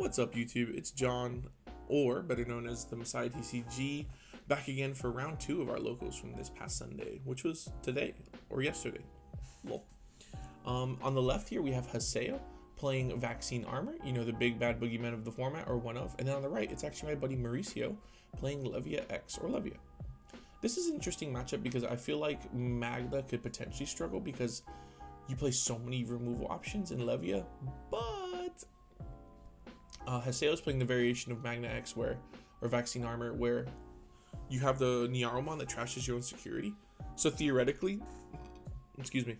What's up, YouTube? It's John, or better known as the Messiah TCG, back again for round 2 of our locals from this past Sunday, which was today or yesterday. Lol. On the left here we have Haseo playing Vaccine Armor, you know, the big bad boogeyman of the format, or one of. And then on the right, it's actually my buddy Mauricio playing Levia X, or Levia. This is an interesting matchup because I feel like Magda could potentially struggle because you play so many removal options in Levia, but Haseo is playing the variation of Magna X or Vaccine Armor, where you have the Leviamon that trashes your own security. So theoretically, excuse me,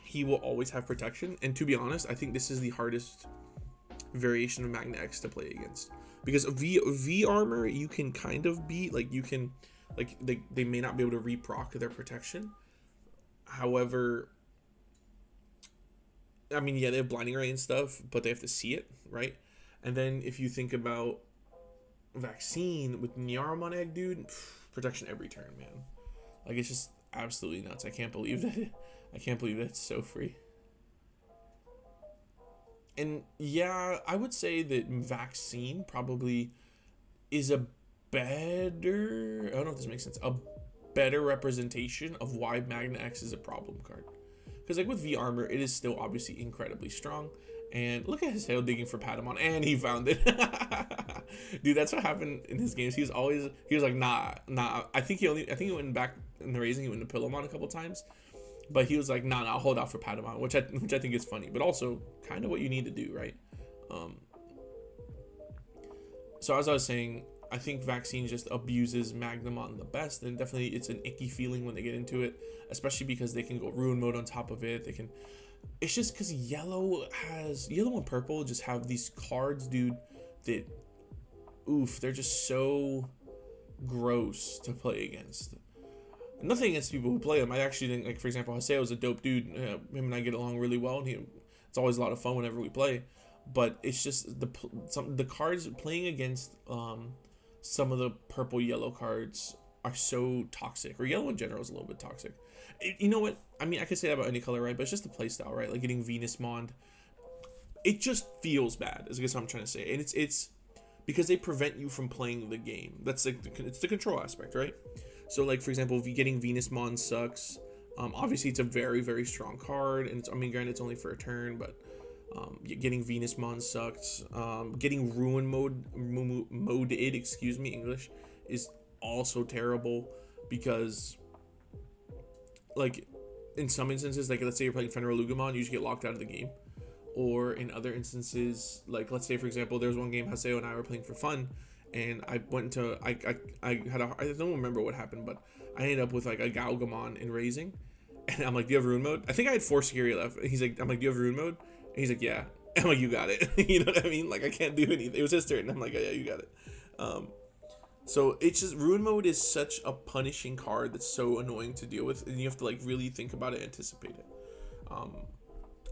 he will always have protection. And to be honest, I think this is the hardest variation of Magna X to play against, because V Armor you can kind of beat, like you can, like they may not be able to reproc their protection. However, I mean, yeah, they have blinding ray and stuff, but they have to see it, right? And then if you think about Vaccine with Leviamon X, dude, protection every turn, man. Like, it's just absolutely nuts. I can't believe that. I can't believe that it's so free. And yeah, I would say that Vaccine probably is a better, I don't know if this makes sense, a better representation of why Magna X is a problem card. Because like with V Armor, it is still obviously incredibly strong. And look at Haseo digging for Patamon, and he found it. Dude, that's what happened in his games. He was like, nah. I think he went back in the raising. He went to Pillowmon a couple times, but he was like, nah, I'll hold out for Patamon, which I think is funny, but also kind of what you need to do, right? So as I was saying, I think Vaccine just abuses Magnamon the best, and definitely it's an icky feeling when they get into it, especially because they can go Ruin Mode on top of it. They can. It's just because yellow and purple just have these cards, dude, that, oof, they're just so gross to play against. Nothing against people who play them. I actually think, like, for example, Haseo is a dope dude. Him and I get along really well, and it's always a lot of fun whenever we play. But it's just the cards playing against some of the purple yellow cards are so toxic, or yellow in general is a little bit toxic. You know what? I mean, I could say that about any color, right? But it's just the playstyle, right? Like getting Venusmon, it just feels bad, is I guess what I'm trying to say. And it's because they prevent you from playing the game. That's like it's the control aspect, right? So like, for example, getting Venusmon sucks. Obviously it's a very, very strong card, and I mean, granted, it's only for a turn, but getting Venusmon sucks. Getting Ruin moded, excuse me, English, is also terrible, because like in some instances, like let's say you're playing Infernal Ascension, you just get locked out of the game. Or in other instances, like let's say for example, there's one game Haseo and I were playing for fun, and I went to I don't remember what happened, but I ended up with like a Galgamon in raising, and I'm like, do you have Ruin Mode? I think I had 4 security left. And I'm like, do you have Ruin Mode? And he's like, yeah. And I'm like, you got it. You know what I mean? Like, I can't do anything. It was his turn, and I'm like, oh, yeah, you got it. So it's just, Ruin Mode is such a punishing card that's so annoying to deal with, and you have to like really think about it, anticipate it.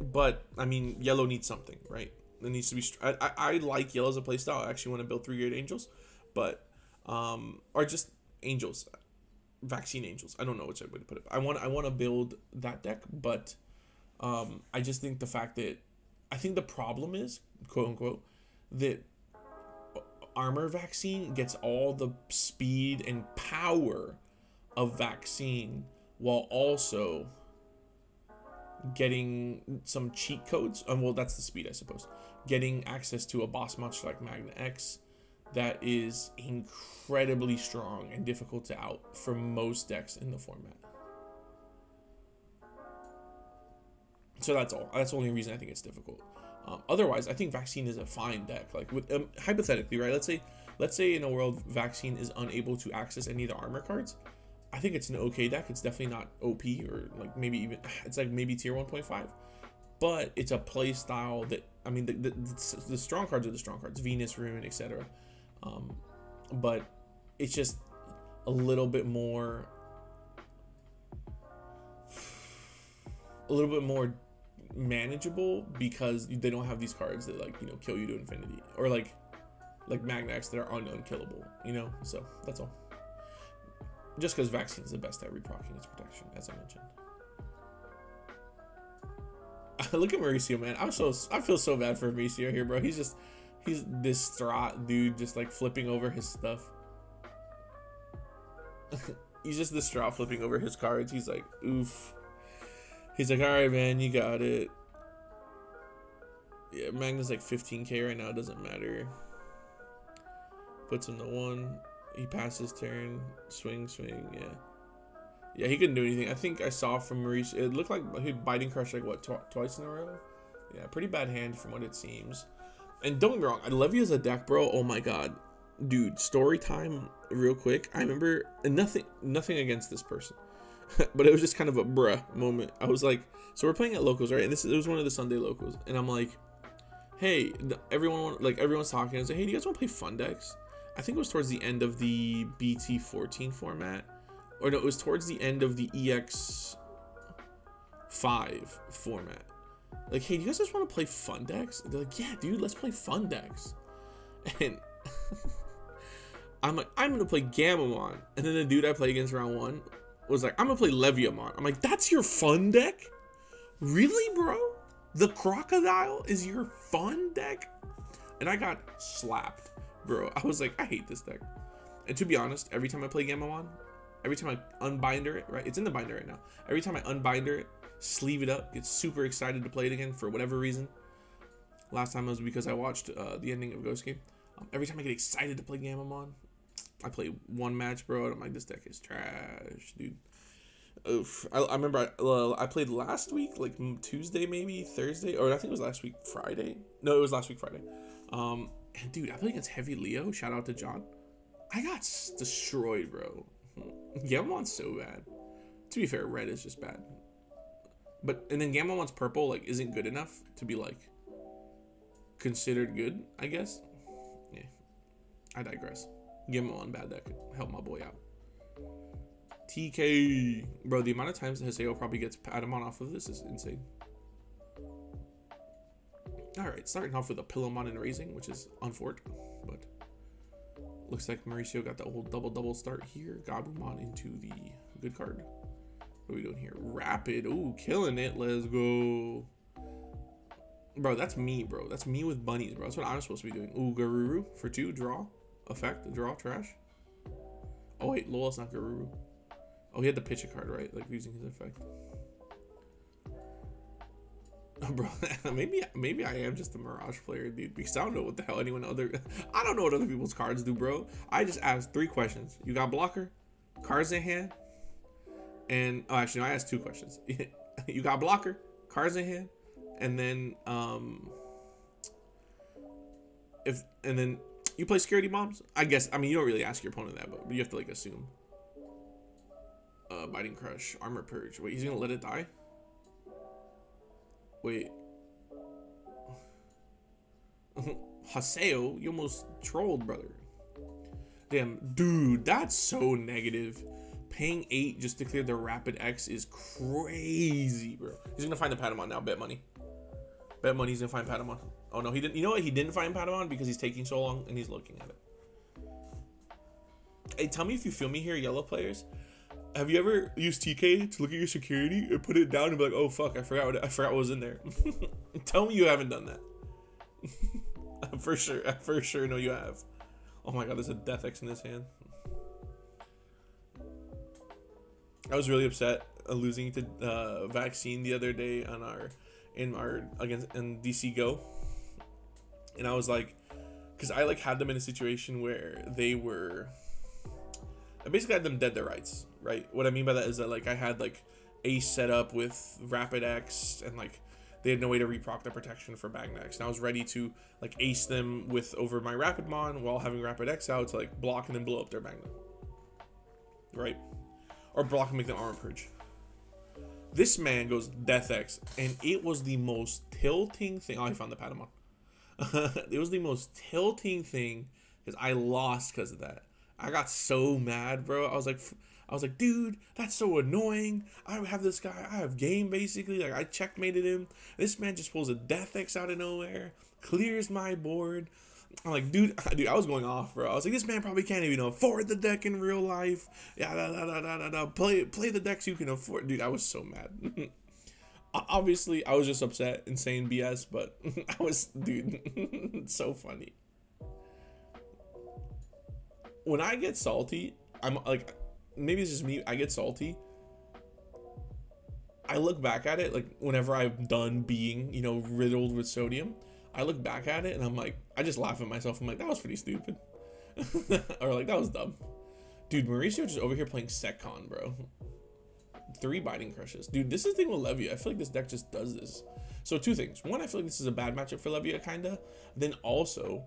But I mean, yellow needs something, right? It needs to be. I like yellow as a playstyle. I actually want to build 3 Great Angels, but or just Angels, Vaccine Angels. I don't know which way to put it. I want to build that deck, but I just think the fact that I think the problem is, quote unquote, that Armor Vaccine gets all the speed and power of Vaccine while also getting some cheat codes. Well, that's the speed, I suppose. Getting access to a boss monster like Magna X that is incredibly strong and difficult to out for most decks in the format. So that's all. That's the only reason I think it's difficult. Otherwise, I think Vaccine is a fine deck. Like with hypothetically, right? Let's say in a world Vaccine is unable to access any of the armor cards. I think it's an okay deck. It's definitely not OP, or like maybe even it's like maybe tier 1.5. But it's a play style that, I mean, the strong cards are the strong cards, Venus, Rune, etc. But it's just a little bit more manageable because they don't have these cards that, like, you know, kill you to infinity, or like Magna X that are unkillable, you know. So that's all. Just because Vaccine is the best at reproccing its protection, as I mentioned. Look at Mauricio, man. I feel so bad for Mauricio here, bro. He's He's distraught, dude, just like flipping over his stuff. He's just distraught flipping over his cards. He's like, oof. He's like, all right, man, you got it. Yeah, Magnus like 15k right now. It doesn't matter. Puts him to 1. He passes turn. Swing, swing. Yeah. Yeah, he couldn't do anything. I think I saw from Mauricio. It looked like he biting crush like what, twice in a row. Yeah, pretty bad hand from what it seems. And don't get me wrong, Levia is a deck, bro. Oh my god, dude. Story time, real quick. I remember nothing against this person, but it was just kind of a bruh moment. I was like, so we're playing at locals, right? And it was one of the Sunday locals, and I'm like, hey, everyone's talking. I was like, hey, do you guys want to play fun decks? I think it was towards the end of the BT14 format. Or no, it was towards the end of the EX6 format. Like, hey, do you guys just want to play fun decks? And they're like, yeah, dude, let's play fun decks. And I'm like, I'm going to play Gamamon. And then the dude I played against round 1 was like, I'm going to play Leviamon. I'm like, that's your fun deck? Really, bro? The Crocodile is your fun deck? And I got slapped, bro. I was like, I hate this deck. And to be honest, every time I play Gamamon, every time I unbinder it, right? It's in the binder right now. Every time I unbinder it, sleeve it up, get super excited to play it again for whatever reason. Last time was because I watched the ending of Ghost Game. Every time I get excited to play Gamamon, I play one match, bro, and I'm like, this deck is trash, dude. Oof. I remember I played last week, like Tuesday, maybe Thursday, or I think it was last week Friday. No, it was last week Friday. And dude, I played against Heavy Leo. Shout out to John. I got destroyed, bro. Gamamon's so bad. To be fair, red is just bad. And then Gamamon's purple like isn't good enough to be like considered good, I guess. Yeah, I digress. Gamamon bad deck. Help my boy out. TK, bro. The amount of times that Haseo probably gets Patamon off of this is insane. All right, starting off with a Pillowmon and Raising, which is unfortunate, but looks like Mauricio got the old double start here. Gabumon into the good card. What are we doing here? Rapid. Ooh, killing it. Let's go. Bro, that's me, bro. That's me with bunnies, bro. That's what I'm supposed to be doing. Ooh, Garuru for 2. Draw. Effect. Draw. Trash. Oh, wait. Lol, it's not Garuru. Oh, he had to pitch a card, right? Like, using his effect. Bro, maybe I am just a Mirage player, dude, because I don't know what the hell I don't know what other people's cards do, bro. I just asked 3 questions. You got blocker, cards in hand, and oh, actually, no, I asked 2 questions. You got blocker, cards in hand, and then and then you play security bombs. I guess. I mean, you don't really ask your opponent that, but you have to like assume. Biting crush, armor purge. Wait, he's gonna let it die? Wait. Haseo, you almost trolled, brother. Damn, dude, that's so negative. Paying 8 just to clear the Rapid X is crazy, bro. He's gonna find the Patamon now. Bet money. Bet money he's gonna find Patamon. Oh no, he didn't. You know what? He didn't find Patamon because he's taking so long and he's looking at it. Hey, tell me if you feel me here, yellow players. Have you ever used TK to look at your security and put it down and be like, oh fuck, I forgot what was in there? Tell me you haven't done that. For sure know you have. Oh my god, there's a Death X in his hand. I was really upset losing to Vaccine the other day on in DC Go, and I was like, because I like had them in a situation where I basically had them dead to rights, right? What I mean by that is that like I had like Ace set up with Rapid X, and like they had no way to reproc the protection for Magnex, and I was ready to like ace them with over my Rapidmon while having Rapid X out to like block and then blow up their Magnet, right? Or block and make them armor purge. This man goes Death X, and it was the most tilting thing. Oh, he found the Patamon. It was the most tilting thing because I lost because of that. I got so mad, bro. I was like, dude, that's so annoying. I have this guy. I have game basically. Like I checkmated him. This man just pulls a Death X out of nowhere, clears my board. I'm like, dude, I was going off, bro. I was like, this man probably can't even afford the deck in real life. Yeah, play the decks you can afford, dude. I was so mad. Obviously, I was just upset and saying BS, but I was, dude, it's so funny. When I get salty, I'm like, maybe it's just me, I get salty. I look back at it, like, whenever I'm done being, you know, riddled with sodium, I look back at it and I'm like, I just laugh at myself. I'm like, that was pretty stupid. Or like, that was dumb. Dude, Mauricio just over here playing Secon, bro. 3 Biting Crushes. Dude, this is the thing with Levia. I feel like this deck just does this. So 2 things. One, I feel like this is a bad matchup for Levia, kinda. Then also,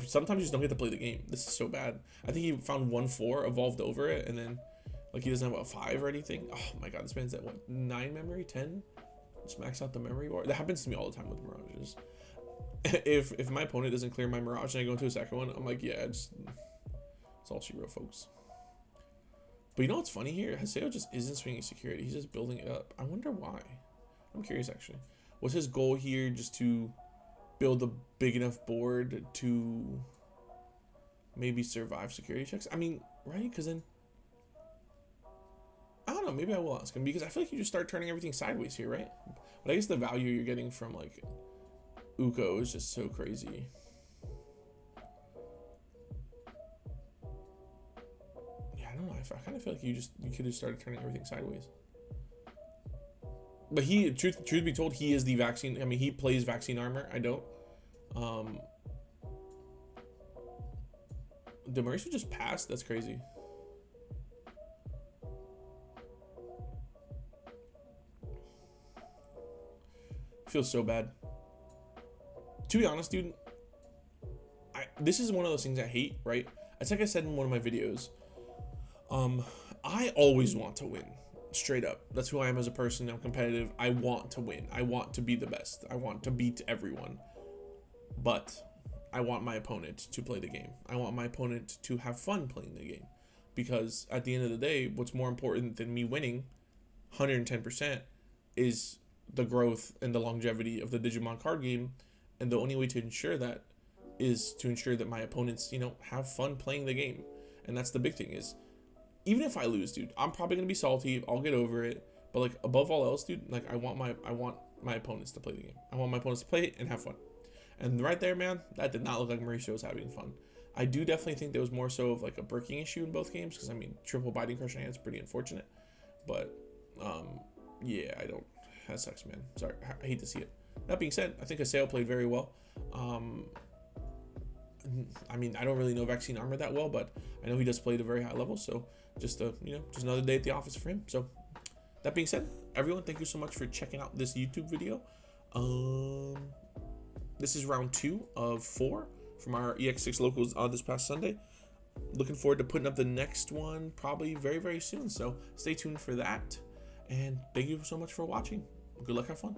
sometimes you just don't get to play the game. This is so bad. I think he found 1/4, evolved over it, and then like he doesn't have a 5 or anything. Oh my god, this man's at what, 9 memory, 10? Just max out the memory bar. That happens to me all the time with Mirages. If my opponent doesn't clear my Mirage and I go into a second one, I'm like, yeah, it's all she wrote, folks. But you know what's funny here? Haseo just isn't swinging security. He's just building it up. I wonder why. I'm curious, actually. Was his goal here just to build a big enough board to maybe survive security checks? I mean, right? Because then, I don't know. Maybe I will ask him, because I feel like you just start turning everything sideways here, right? But I guess the value you're getting from, like, Uko is just so crazy. I don't know. I kind of feel like you could have started turning everything sideways. But he, truth be told, he is the vaccine. I mean, he plays vaccine armor. I don't. Did Mauricio just pass? That's crazy. Feels so bad. To be honest, dude, this is one of those things I hate, right? It's like I said in one of my videos. I always want to win, straight up. That's who I am as a person. I'm competitive. I want to win. I want to be the best. I want to beat everyone. But I want my opponent to play the game. I want my opponent to have fun playing the game. Because at the end of the day, what's more important than me winning 110% is the growth and the longevity of the Digimon card game. And the only way to ensure that is to ensure that my opponents, you know, have fun playing the game. And that's the big thing is, even if I lose, dude, I'm probably gonna be salty. I'll get over it. But like, above all else, dude, like I want my opponents to play the game. I want my opponents to play it and have fun. And right there, man, that did not look like Mauricio was having fun. I do definitely think there was more so of like a breaking issue in both games, because I mean, triple Biting Crush in hand is pretty unfortunate. But yeah, that sucks, man. Sorry, I hate to see it. That being said, I think Haseo played very well. I mean, I don't really know Vaccine Armor that well, but I know he does play at a very high level. So just you know, just another day at the office for him. So that being said, everyone, thank you so much for checking out this YouTube video. This is round 2 of 4 from our EX6 locals this past Sunday. Looking forward to putting up the next one probably very, very soon. So stay tuned for that. And thank you so much for watching. Good luck, have fun.